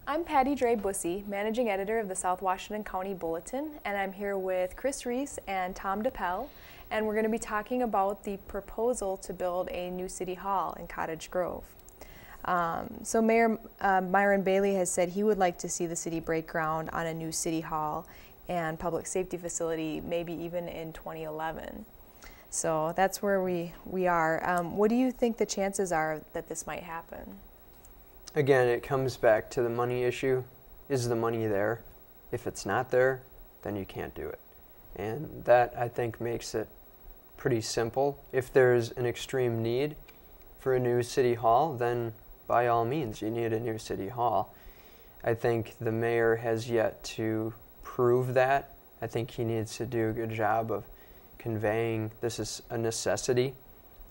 I'm Patty Drey Busse, Managing Editor of the South Washington County Bulletin, and I'm here with Chris Reese and Tom Dippel, and we're going to be talking about the proposal to build a new city hall in Cottage Grove. So Mayor Myron Bailey has said he would like to see the city break ground on a new city hall and public safety facility, maybe even in 2011. So that's where we are. What do you think the chances are that this might happen? Again, it comes back to the money issue. Is the money there? If it's not there, then you can't do it. And that, I think, makes it pretty simple. If there's an extreme need for a new city hall, then by all means, you need a new city hall. I think the mayor has yet to prove that. I think he needs to do a good job of conveying this is a necessity.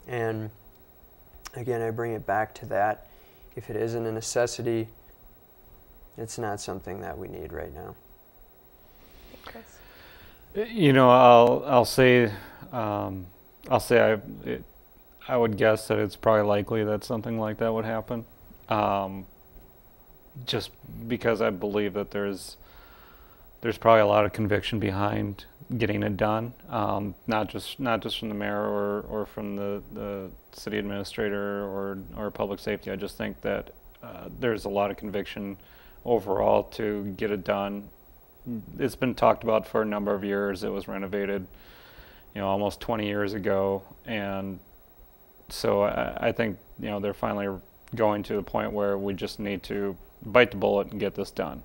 And again, I bring it back to that. If it isn't a necessity, it's not something that we need right now. Chris? You know, I'll say I would guess that it's probably likely that something like that would happen. Just because I believe that there's probably a lot of conviction behind getting it done, not just from the mayor or from the city administrator or public safety. I just think that there's a lot of conviction overall to get it done. It's been talked about for a number of years. It was renovated, almost 20 years ago, and so I think they're finally going to the point where we just need to bite the bullet and get this done.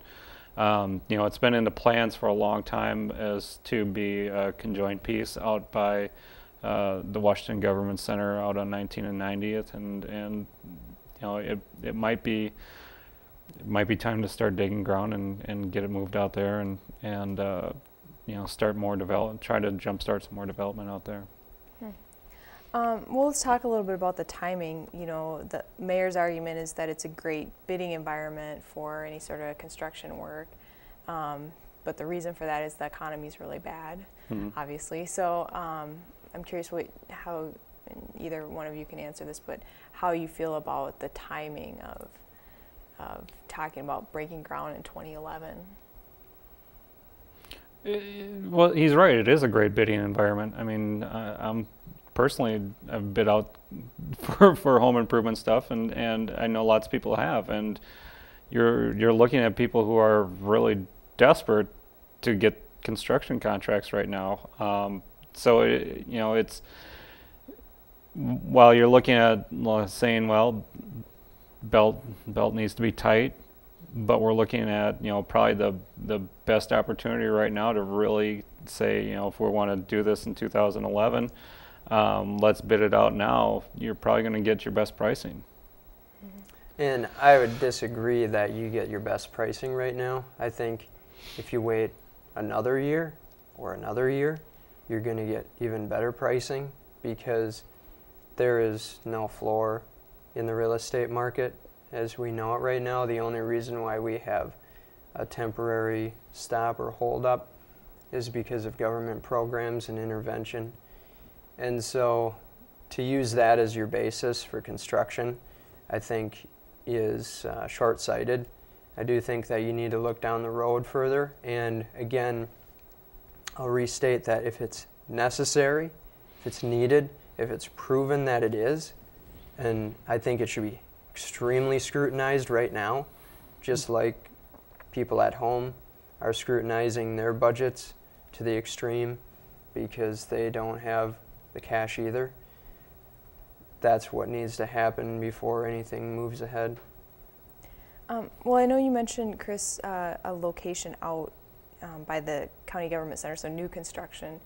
It's been in the plans for a long time as to be a conjoined piece out by the Washington Government Center out on 19th and 90th, and it might be time to start digging ground and get it moved out there and start more development, try to jumpstart some more development out there. Well, let's talk a little bit about the timing. The mayor's argument is that it's a great bidding environment for any sort of construction work, but the reason for that is the economy is really bad, obviously. So I'm curious how either one of you can answer this, but how you feel about the timing of talking about breaking ground in 2011. Well, he's right. It is a great bidding environment. I mean, I've bid out for home improvement stuff, and I know lots of people have. And you're looking at people who are really desperate to get construction contracts right now. So it's while you're looking at saying, well, belt needs to be tight, but we're looking at probably the best opportunity right now to really say if we want to do this in 2011. Let's bid it out now. You're probably going to get your best pricing. And I would disagree that you get your best pricing right now. I think if you wait another year or another year, you're going to get even better pricing because there is no floor in the real estate market as we know it right now. The only reason why we have a temporary stop or hold up is because of government programs and intervention. And so to use that as your basis for construction, I think is short-sighted. I do think that you need to look down the road further. And again, I'll restate that if it's necessary, if it's needed, if it's proven that it is, and I think it should be extremely scrutinized right now, just like people at home are scrutinizing their budgets to the extreme because they don't have the cash either. That's what needs to happen before anything moves ahead. Well, I know you mentioned, Chris, a location out by the county government center, so new construction.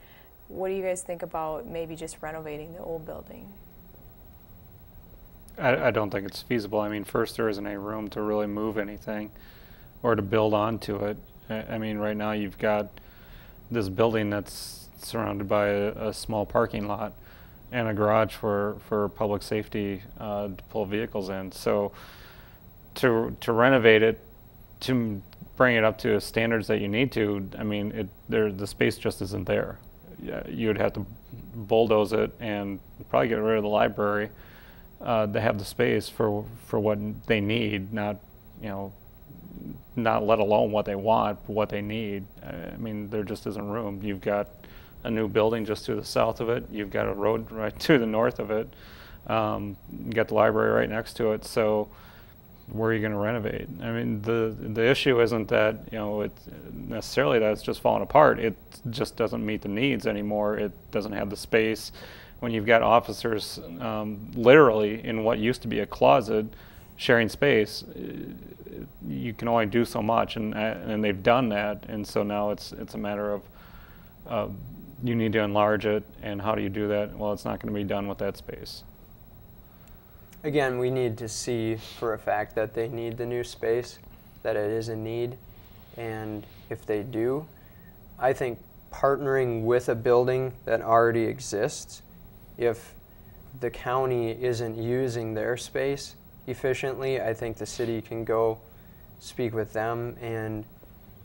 What do you guys think about maybe just renovating the old building? I don't think it's feasible. I mean, first, there isn't any room to really move anything or to build onto it. I mean, right now you've got this building that's surrounded by a small parking lot and a garage for public safety to pull vehicles in. So to renovate it, to bring it up to standards that you need to, I mean, the space just isn't there. You would have to bulldoze it and probably get rid of the library to have the space for what they need, not not let alone what they want, but what they need. I mean, there just isn't room. You've got a new building just to the south of it. You've got a road right to the north of it. You got the library right next to it. So where are you going to renovate? I mean, the issue isn't that, you know, it's necessarily that it's just falling apart. It just doesn't meet the needs anymore. It doesn't have the space. When you've got officers literally in what used to be a closet sharing space, you can only do so much, and they've done that, and so now it's a matter of you need to enlarge it, and how do you do that? Well, it's not going to be done with that space. Again, we need to see for a fact that they need the new space, that it is a need, and if they do, I think partnering with a building that already exists, if the county isn't using their space efficiently, I think the city can go speak with them and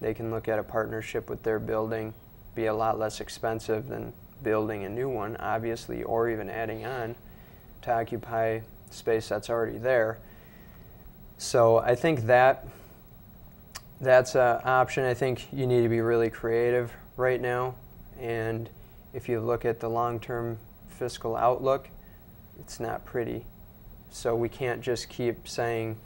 they can look at a partnership with their building, be a lot less expensive than building a new one, obviously, or even adding on to occupy space that's already there. So I think that's an option. I think you need to be really creative right now, and if you look at the long-term fiscal outlook, it's not pretty. So we can't just keep saying,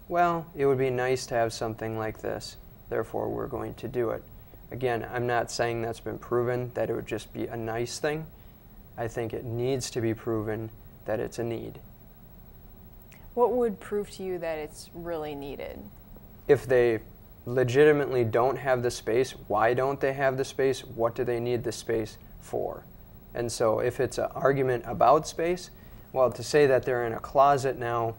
well, it would be nice to have something like this, therefore we're going to do it. Again, I'm not saying that's been proven, that it would just be a nice thing. I think it needs to be proven that it's a need. What would prove to you that it's really needed? If they legitimately don't have the space, why don't they have the space? What do they need the space for? And so if it's an argument about space, well, to say that they're in a closet now,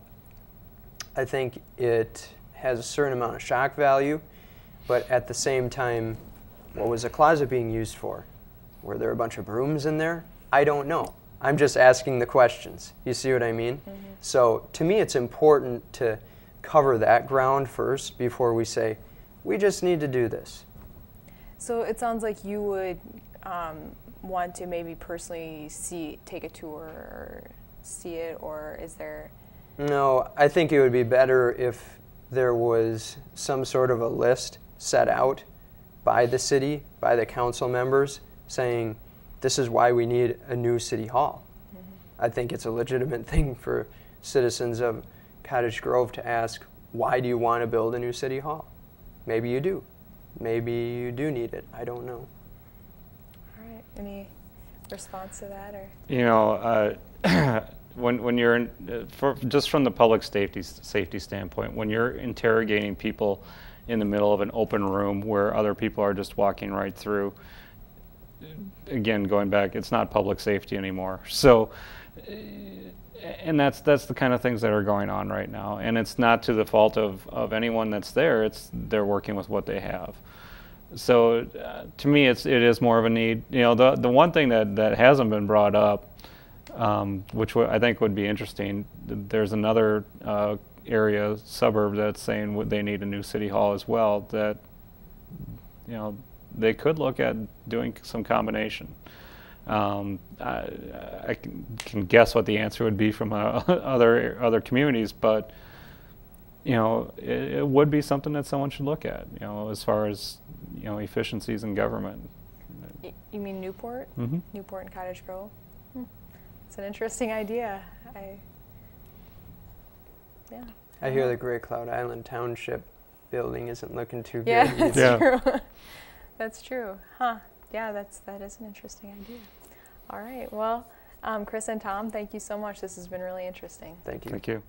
I think it has a certain amount of shock value, but at the same time, what was a closet being used for? Were there a bunch of brooms in there? I don't know. I'm just asking the questions. You see what I mean? Mm-hmm. So to me, it's important to cover that ground first before we say, we just need to do this. So it sounds like you would want to maybe personally take a tour or see it, or is there? No, I think it would be better if there was some sort of a list set out by the city, by the council members, saying, this is why we need a new city hall. Mm-hmm. I think it's a legitimate thing for citizens of Cottage Grove to ask, why do you want to build a new city hall? Maybe you do. Maybe you do need it. I don't know. All right. Any response to that? Or? You know, when you're just from the public safety standpoint, when you're interrogating people in the middle of an open room where other people are just walking right through, again, going back, it's not public safety anymore. So, and that's the kind of things that are going on right now. And it's not to the fault of anyone that's there. They're working with what they have. So to me, it is more of a need. You know, the one thing that hasn't been brought up, which I think would be interesting, there's another suburb that's saying they need a new city hall as well, that, you know, they could look at doing some combination. I can guess what the answer would be from other communities, but you know, it would be something that someone should look at. You know, as far as, you know, efficiencies in government. You mean Newport? Mm-hmm. Newport and Cottage Grove. It's an interesting idea. Yeah. I hear the Great Cloud Island Township building isn't looking too good. Yeah, that's Yeah. true. That's true. Huh. Yeah, that is an interesting idea. All right. Well, Chris and Tom, thank you so much. This has been really interesting. Thank you. Thank you.